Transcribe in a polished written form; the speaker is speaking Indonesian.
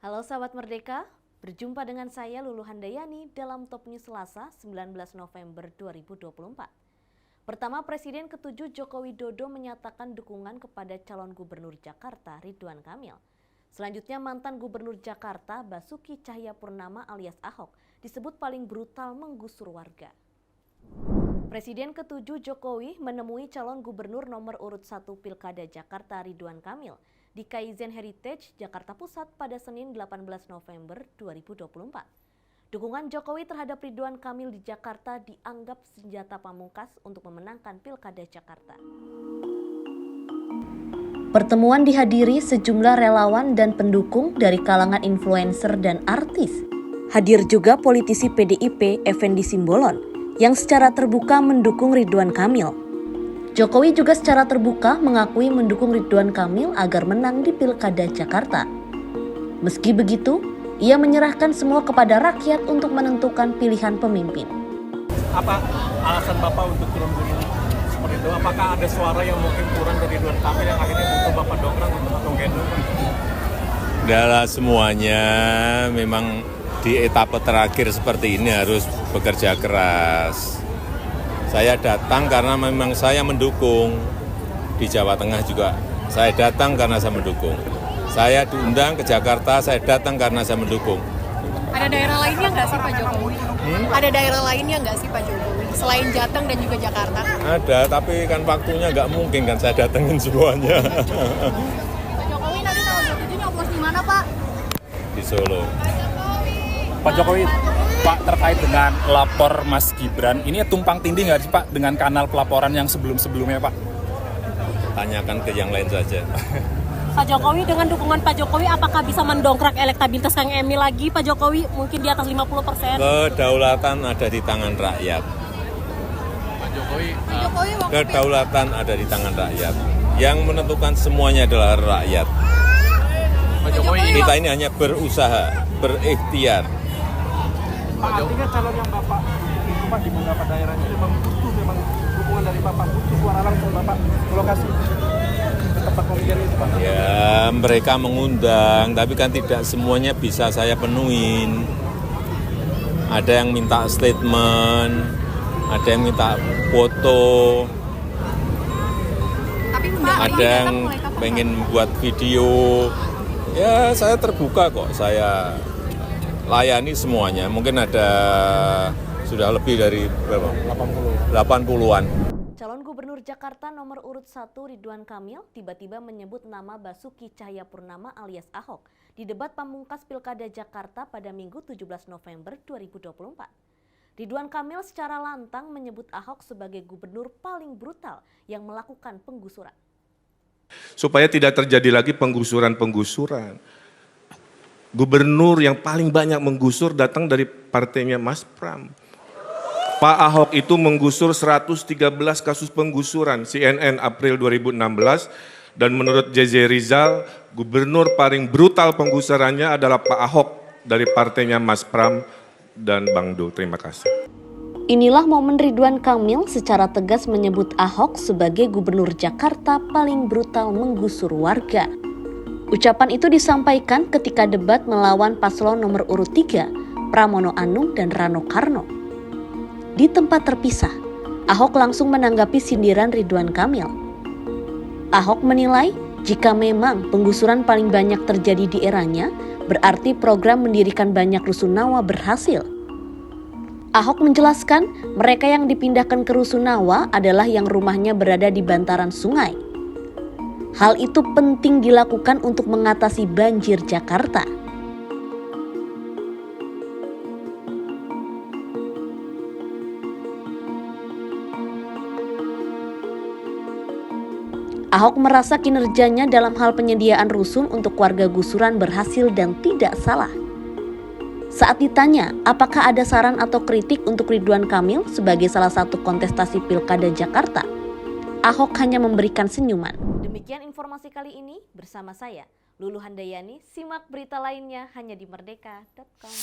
Halo sahabat Merdeka, berjumpa dengan saya Lulu Handayani dalam Top News Selasa 19 November 2024. Pertama, Presiden ke-7 Joko Widodo menyatakan dukungan kepada calon Gubernur Jakarta Ridwan Kamil. Selanjutnya, mantan Gubernur Jakarta Basuki Cahayapurnama alias Ahok disebut paling brutal menggusur warga. Presiden ke-7 Jokowi menemui calon Gubernur nomor urut 1 Pilkada Jakarta Ridwan Kamil di Kaizen Heritage, Jakarta Pusat pada Senin 18 November 2024. Dukungan Jokowi terhadap Ridwan Kamil di Jakarta dianggap senjata pamungkas untuk memenangkan Pilkada Jakarta. Pertemuan dihadiri sejumlah relawan dan pendukung dari kalangan influencer dan artis. Hadir juga politisi PDIP Effendi Simbolon yang secara terbuka mendukung Ridwan Kamil. Jokowi juga secara terbuka mengakui mendukung Ridwan Kamil agar menang di Pilkada Jakarta. Meski begitu, ia menyerahkan semua kepada rakyat untuk menentukan pilihan pemimpin. Apa alasan Bapak untuk turun gunung seperti itu? Apakah ada suara yang mungkin kurang dari Ridwan Kamil yang akhirnya butuh Bapak dongkrak untuk menggendong? Adalah semuanya memang di etapa terakhir seperti ini harus bekerja keras. Saya datang karena memang saya mendukung. Di Jawa Tengah juga saya datang karena saya mendukung. Saya diundang ke Jakarta, saya datang karena saya mendukung. Ada daerah lainnya nggak sih Pak Jokowi? Ada daerah lainnya nggak sih Pak Jokowi? Selain Jateng dan juga Jakarta? Ada, tapi kan waktunya nggak mungkin kan saya datengin semuanya. Pak Jokowi nanti tanggal 27 nyoblos di mana Pak? Di Solo. Pak Jokowi, Pak, terkait dengan lapor Mas Gibran, ini tumpang tindih nggak sih Pak dengan kanal pelaporan yang sebelum-sebelumnya Pak? Tanyakan ke yang lain saja. Pak Jokowi, dengan dukungan Pak Jokowi, apakah bisa mendongkrak elektabilitas Kang Emil lagi Pak Jokowi? Mungkin di atas 50%? Kedaulatan ada di tangan rakyat. Pak Jokowi, Kedaulatan ada di tangan rakyat. Yang menentukan semuanya adalah rakyat. Pak Jokowi, Kita ini hanya berusaha, berikhtiar. Pak, artinya calon yang Bapak itu Pak di beberapa daerah itu memang dukungan dari Bapak, butuh suara langsung Bapak ke lokasi ke tempat pemilihan itu Pak. Ya, mereka mengundang, tapi kan tidak semuanya bisa saya penuhin. Ada yang minta statement, ada yang minta foto, Tapi ada yang pengen buat video. Ya, saya terbuka kok, saya layani semuanya. Mungkin ada sudah lebih dari berapa? 80-an. Calon Gubernur Jakarta nomor urut 1 Ridwan Kamil tiba-tiba menyebut nama Basuki Cahayapurnama alias Ahok di debat pamungkas Pilkada Jakarta pada Minggu 17 November 2024. Ridwan Kamil secara lantang menyebut Ahok sebagai gubernur paling brutal yang melakukan penggusuran. Supaya tidak terjadi lagi penggusuran-penggusuran. Gubernur yang paling banyak menggusur datang dari partainya Mas Pram. Pak Ahok itu menggusur 113 kasus penggusuran, CNN April 2016, dan menurut JJ Rizal, gubernur paling brutal penggusurannya adalah Pak Ahok dari partainya Mas Pram dan Bang Do. Terima kasih. Inilah momen Ridwan Kamil secara tegas menyebut Ahok sebagai gubernur Jakarta paling brutal menggusur warga. Ucapan itu disampaikan ketika debat melawan paslon nomor urut 3, Pramono Anung dan Rano Karno. Di tempat terpisah, Ahok langsung menanggapi sindiran Ridwan Kamil. Ahok menilai jika memang penggusuran paling banyak terjadi di eranya, berarti program mendirikan banyak rusunawa berhasil. Ahok menjelaskan mereka yang dipindahkan ke rusunawa adalah yang rumahnya berada di bantaran sungai. Hal itu penting dilakukan untuk mengatasi banjir Jakarta. Ahok merasa kinerjanya dalam hal penyediaan rusun untuk warga gusuran berhasil dan tidak salah. Saat ditanya apakah ada saran atau kritik untuk Ridwan Kamil sebagai salah satu kontestasi Pilkada Jakarta, Ahok hanya memberikan senyuman. Demikian informasi kali ini bersama saya, Lulu Handayani. Simak berita lainnya hanya di merdeka.com.